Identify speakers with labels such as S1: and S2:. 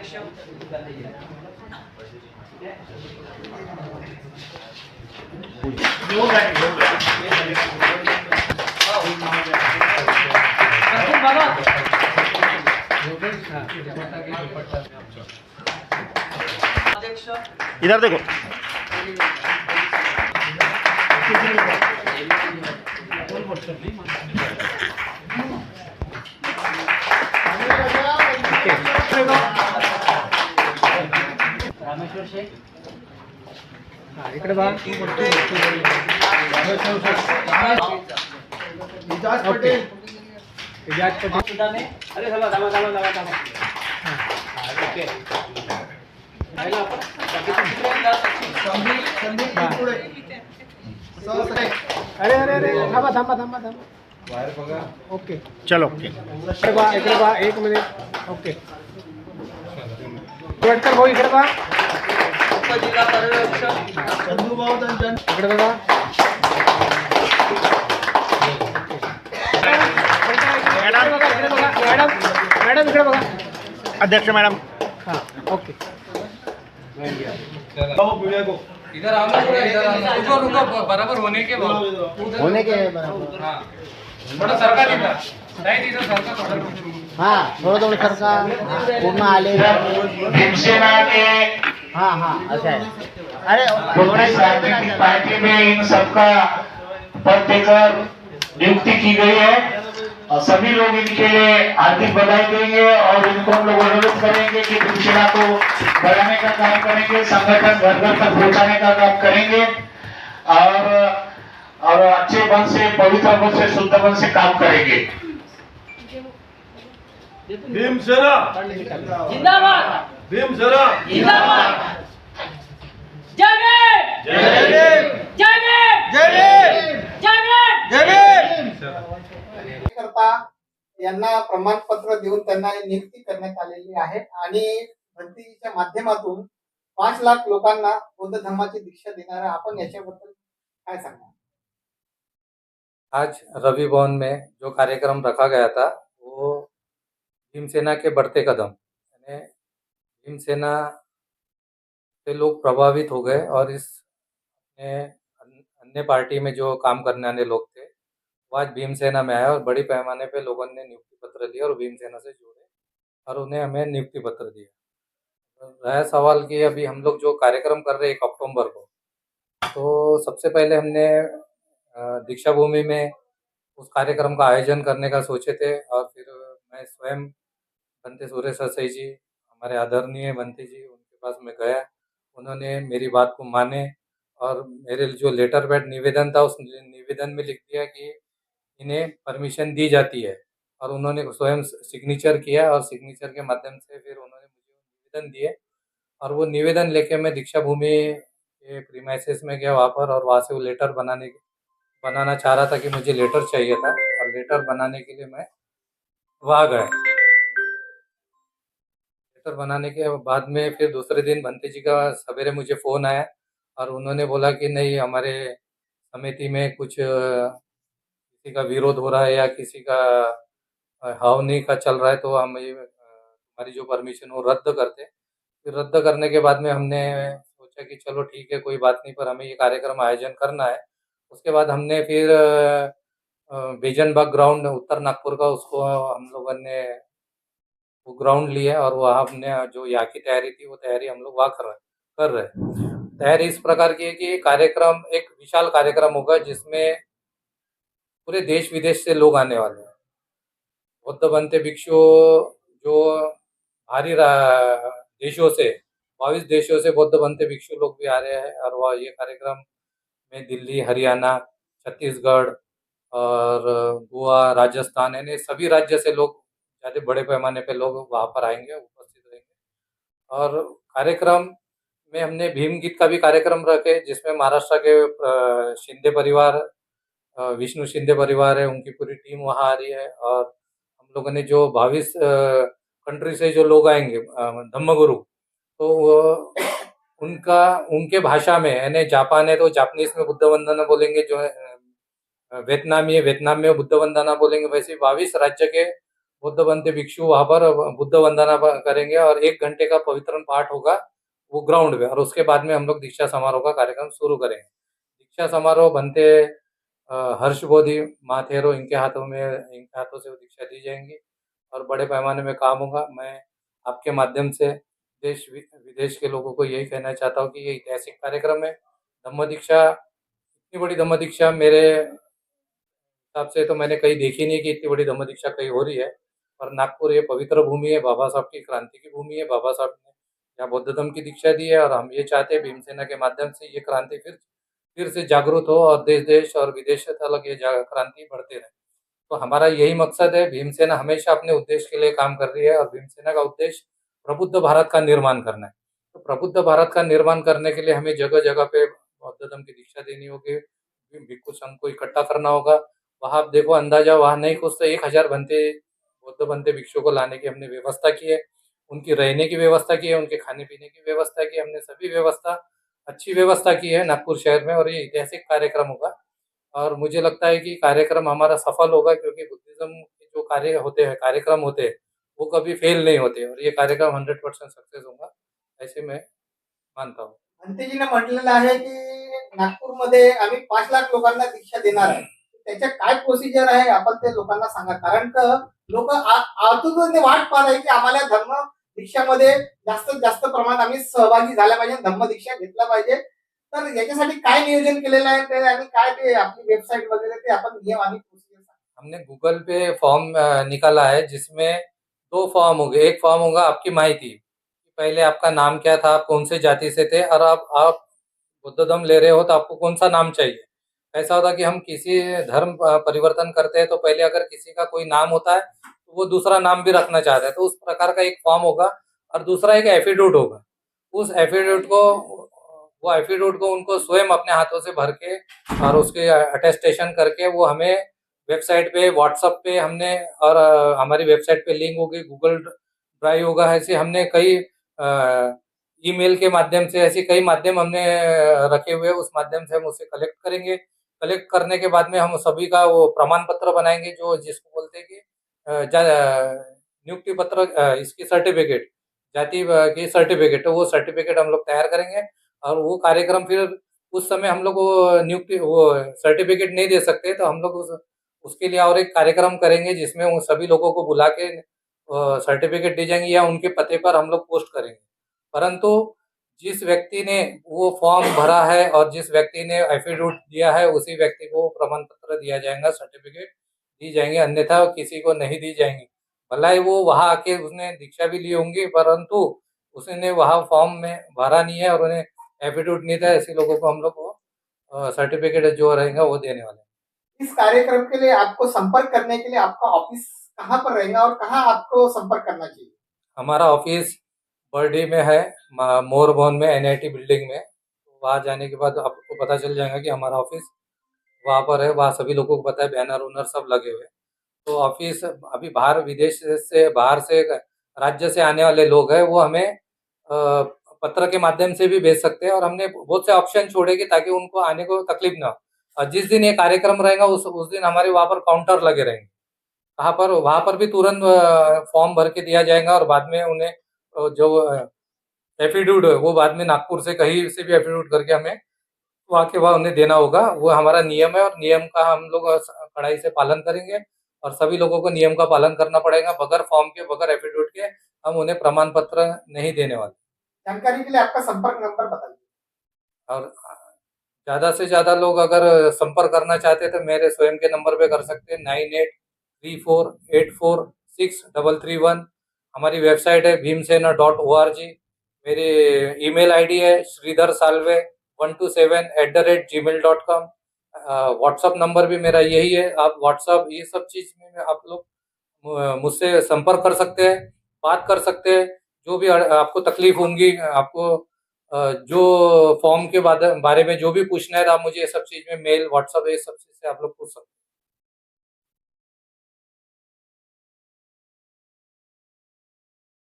S1: अध्यक्ष अध्यक्ष
S2: इधर देखो।
S1: रामेश्वर शेख
S3: इकडे बघा.
S4: इजाज पटेल.
S3: इजाज पटेल.
S1: सुदाने अरे थांबा थांबा थांबा थांबा थांबा ओके राहिला आपण
S4: संदीप कुरकुडे. सहसचिव.
S3: अरे अरे अरे थांबा थांबा थांबा थांबा.
S4: बाहेर बघा.
S3: ओके.
S2: चलो
S3: इकडे बघा एक मिनिट. ओके. वडकर भाऊ इकडे बघा.
S1: उपजिल्हा पर्यवेक्षक
S4: चंदूभाऊ दंजन.
S3: इकडे बघा. इकडे बघा. मॅडम मॅडम इकडे बघा.
S2: अध्यक्ष मैडम।
S3: हां ओके.
S4: भाऊ मीडिया को.
S5: इधर आओ ना, इधर आओ ना। रुको रुको, बराबर होने के बाद
S4: होने के बराबर.
S5: हाँ थोड़ा सरका इधर नहीं, इधर सरका थोड़ा.
S4: हाँ थोडं सरकार पूर्ण आले.
S6: भीमसेना के
S4: हाँ हाँ अच्छा है. अरे
S6: कांग्रेस राजनीतिक पार्टी में इन सबका पद देकर नियुक्ति की गई है और सभी लोग इनके लिए हार्दिक बधाई देंगे और इनको हम लोग अनुरोध करेंगे कि भीमसेना को बढ़ाने का काम करेंगे, संगठन घर घर तक पहुंचाने का काम करेंगे और अच्छे मन से, पवित्र मन से, शुद्ध मन से काम करेंगे।
S4: भीमसेना
S1: जिंदाबाद
S4: भीमसेना
S1: जिंदाबाद जय भीम
S4: जय भीम
S1: जय भीम
S4: जय भीम
S1: जय भीम
S4: जय भीम.
S7: करता यांना प्रमाणपत्र देऊन त्यांना नियुक्ती करण्यात आलेली आहे आणि भरतीच्या माध्यमातून 5 लाख लोकांना बौद्ध धर्माची दीक्षा देणार आपण याच्याबद्दल काय सांगणार.
S5: आज रवि भवन में जो कार्यक्रम रखा गया था वो भीमसेना के बढ़ते कदम, यानी भीमसेना से लोग प्रभावित हो गए और इस अन्य पार्टी में जो काम करने वाले लोग थे वो आज भीमसेना में आए और बड़ी पैमाने पे लोगों ने नियुक्ति पत्र दिए और भीमसेना से जुड़े और उन्हें हमें नियुक्ति पत्र दिया। रहा सवाल कि अभी हम लोग जो कार्यक्रम कर रहे हैं 1 अक्टूबर को, तो सबसे पहले हमने दीक्षा भूमि में उस कार्यक्रम का आयोजन करने का सोचे थे और फिर मैं स्वयं बनते सुरेश सरसई जी, हमारे आदरणीय बनते जी, उनके पास मैं गया। उन्होंने मेरी बात को माने और मेरे जो लेटर पैड निवेदन था उस निवेदन में लिख दिया कि इन्हें परमिशन दी जाती है और उन्होंने स्वयं सिग्नेचर किया और सिग्नेचर के माध्यम से फिर उन्होंने मुझे निवेदन दिए और वो निवेदन लेके मैं दीक्षा भूमि के प्रीमाइसेस में गया वहाँ पर और वहाँ से वो लेटर बनाना चाह रहा था कि मुझे लेटर चाहिए था और लेटर बनाने के लिए मैं वहाँ गया। लेटर बनाने के बाद में फिर दूसरे दिन भंते जी का सवेरे मुझे फ़ोन आया और उन्होंने बोला कि नहीं, हमारे समिति में कुछ किसी का विरोध हो रहा है या किसी का हावनी का चल रहा है, तो हम ये हमारी जो परमिशन वो रद्द करते। फिर रद्द करने के बाद में हमने सोचा कि चलो ठीक है, कोई बात नहीं, पर हमें ये कार्यक्रम आयोजन करना है। उसके बाद हमने फिर बेजनबाग ग्राउंड उत्तर नागपुर का, उसको हम लोगों ने वो ग्राउंड लिया और वहाँ हमने जो यहाँ की तैयारी थी वो तैयारी हम लोग वहाँ कर रहे हैं। तैयारी इस प्रकार की है कि कार्यक्रम एक विशाल कार्यक्रम होगा जिसमें पूरे देश विदेश से लोग आने वाले हैं। बौद्ध बनते भिक्षु जो बाहरी देशों से 22 देशों से बौद्ध बनते भिक्षु लोग भी आ रहे हैं और वह ये कार्यक्रम में दिल्ली, हरियाणा, छत्तीसगढ़ और गोवा, राजस्थान, यानी सभी राज्य से लोग, ज़्यादा बड़े पैमाने पे लोग वहाँ पर आएंगे, उपस्थित रहेंगे। और कार्यक्रम में हमने भीम गीत का भी कार्यक्रम रखे जिसमें महाराष्ट्र के शिंदे परिवार, विष्णु शिंदे परिवार है, उनकी पूरी टीम वहाँ आ रही है और हम लोगों ने जो 22 कंट्री से जो लोग आएंगे धम्मगुरु, तो वो उनके भाषा में, यानी जापान है तो जापानीज में बुद्ध वंदना बोलेंगे, जो वियतनामी है वियतनाम में बुद्ध वंदना बोलेंगे। वैसे 22 राज्य के बौद्ध बनते भिक्षु वहाँ पर बुद्ध वंदना करेंगे और 1 घंटे का पवित्र पाठ होगा वो ग्राउंड में, और उसके बाद में हम लोग दीक्षा समारोह का कार्यक्रम शुरू करेंगे। दीक्षा समारोह बनते हर्ष बोधि माथेरो इनके हाथों से वो दीक्षा दी जाएंगी और बड़े पैमाने में काम होगा। मैं आपके माध्यम से देश विदेश के लोगों को यही कहना चाहता हूँ कि ये ऐतिहासिक कार्यक्रम है। धम्म दीक्षा, इतनी बड़ी धम्म दीक्षा मेरे हिसाब से तो मैंने कहीं देखी नहीं कि इतनी बड़ी धम्म दीक्षा कहीं हो रही है। और नागपुर ये पवित्र भूमि है, बाबा साहब की क्रांति की भूमि है। बाबा साहब ने यहाँ बौद्ध धर्म की दीक्षा दी है और हम ये चाहते हैं भीमसेना के माध्यम से ये क्रांति फिर से जागृत हो और देश देश और विदेश तक ये क्रांति बढ़ते रहे। तो हमारा यही मकसद है। भीमसेना हमेशा अपने उद्देश्य के लिए काम कर रही है और भीमसेना का उद्देश्य प्रबुद्ध भारत का निर्माण करना है। तो प्रबुद्ध भारत का निर्माण करने के लिए हमें जगह जगह पे बौद्ध धर्म की दीक्षा देनी होगी, भिक्षु संघ को इकट्ठा करना होगा। वहाँ आप देखो अंदाजा, वहाँ नहीं कुछ तो 1000 बौद्ध बनते भिक्षु को लाने की हमने व्यवस्था की है, उनकी रहने की व्यवस्था की है, उनके खाने पीने की व्यवस्था की है। हमने सभी व्यवस्था अच्छी व्यवस्था की है नागपुर शहर में और ये ऐतिहासिक कार्यक्रम होगा और मुझे लगता है कि कार्यक्रम हमारा सफल होगा क्योंकि बुद्धिज्म के जो कार्य होते हैं, कार्यक्रम होते हैं, वो कभी फेल नहीं होते और ये कार्यक्रम 100% सक्सेस होगा, ऐसे मैं मानता हूँ।
S7: भंतेजीने म्हटलेलं आहे की नागपूरमध्ये आम्ही 5 लाख लोकांना दीक्षा देणार आहे. त्याच्या काय प्रोसिजर आहे आपण ते लोकांना सांगा, कारण का लोक आतुरतेने वाट पाहत आहे की आम्हाला धर्म दीक्षामध्ये जास्तीत जास्त प्रमाणात आम्ही सहभागी झाला पाहिजे, धम्म दीक्षा घेतला पाहिजे. तर याच्यासाठी काय नियोजन केलेलं आहे ते आणि काय ते आपली वेबसाईट वगैरे ते आपण नियम आणि प्रोसिजर सांगा.
S5: हमने गूगल पे फॉर्म निकाला है जिसमें 2 फॉर्म होंगे। एक फॉर्म होगा आपकी माहिती, पहले आपका नाम क्या था, आप कौन से जाति से थे और आप बुद्ध धर्म ले रहे हो तो आपको कौन सा नाम चाहिए। ऐसा होता कि हम किसी धर्म परिवर्तन करते हैं तो पहले अगर किसी का कोई नाम होता है तो वो दूसरा नाम भी रखना चाहता है, तो उस प्रकार का एक फॉर्म होगा। और दूसरा एक एफिडेविट होगा। उस एफिडेविट को उनको स्वयं अपने हाथों से भर के और उसके अटेस्टेशन करके वो हमें वेबसाइट पे, व्हाट्सएप पे हमने और हमारी वेबसाइट पे लिंक होगी, गूगल ड्राइव होगा। ऐसे हमने कई ईमेल के माध्यम से ऐसे कई माध्यम हमने रखे हुए हैं, उस माध्यम से हम उसे कलेक्ट करेंगे। कलेक्ट करने के बाद में हम सभी का वो प्रमाण पत्र बनाएंगे, जो जिसको बोलते हैं कि नियुक्ति पत्र, इसकी सर्टिफिकेट, जाति की सर्टिफिकेट, तो वो सर्टिफिकेट हम लोग तैयार करेंगे और वो कार्यक्रम फिर उस समय हम लोग वो सर्टिफिकेट नहीं दे सकते तो हम लोग उसके लिए और एक कार्यक्रम करेंगे जिसमें उन सभी लोगों को बुला के सर्टिफिकेट दी जाएंगी या उनके पते पर हम लोग पोस्ट करेंगे। परंतु जिस व्यक्ति ने वो फॉर्म भरा है और जिस व्यक्ति ने एफिडेविट दिया है उसी व्यक्ति को प्रमाण पत्र दिया जाएगा, सर्टिफिकेट दी जाएंगे, अन्यथा किसी को नहीं दी जाएंगी। भला ही वो वहाँ आके उसने दीक्षा भी ली होंगी परंतु उसने वहाँ फॉर्म में भरा नहीं है और उन्हें एफिडेविट नहीं था, ऐसे लोगों को हम लोग वो सर्टिफिकेट जो रहेगा वो देने वाले हैं।
S7: इस कार्यक्रम के लिए आपको संपर्क करने के लिए आपका ऑफिस कहाँ पर रहेगा और कहाँ आपको संपर्क करना चाहिए?
S5: हमारा ऑफिस बर्डी में है, मोर भवन में, NIT बिल्डिंग में। वहाँ जाने के बाद आपको पता चल जाएगा कि हमारा ऑफिस वहाँ पर है। वहाँ सभी लोगों को पता है, बैनर उनर सब लगे हुए हैं। तो ऑफिस अभी विदेश से, बाहर से, राज्य से आने वाले लोग हैं वो हमें पत्र के माध्यम से भी भेज सकते हैं और हमने बहुत से ऑप्शन छोड़े ताकि उनको आने को तकलीफ ना हो। और जिस दिन ये कार्यक्रम रहेगा उस दिन हमारे वहाँ पर काउंटर लगे रहेंगे, वहाँ पर भी तुरंत फॉर्म भर के दिया जाएगा और बाद में उन्हें जो एफिडेविट है वो बाद में नागपुर से कहीं से भी एफिडेविट करके हमें वहाँ उन्हें देना होगा। वो हमारा नियम है और नियम का हम लोग कड़ाई से पालन करेंगे और सभी लोगों को नियम का पालन करना पड़ेगा। बगैर फॉर्म के, बगैर एफिडेविट के हम उन्हें प्रमाण पत्र नहीं देने वाले।
S7: जानकारी के लिए आपका संपर्क नंबर बताइए।
S5: और ज़्यादा से ज़्यादा लोग अगर संपर्क करना चाहते हैं तो मेरे स्वयं के नंबर पे कर सकते हैं, 9834846331। हमारी वेबसाइट है bhimsena.org। मेरी ईमेल आईडी है sridharsalve127@gmail.com। व्हाट्सअप नंबर भी मेरा यही है। आप व्हाट्सअप ये सब चीज़ में आप लोग मुझसे संपर्क कर सकते हैं, बात कर सकते हैं। जो भी आपको तकलीफ होंगी, आपको जो फॉर्म के बारे में जो भी पूछना है तो आप मुझे ये सब चीज़ में मेल, व्हाट्सअप ये सब चीज़ से आप लोग पूछ सकते हैं।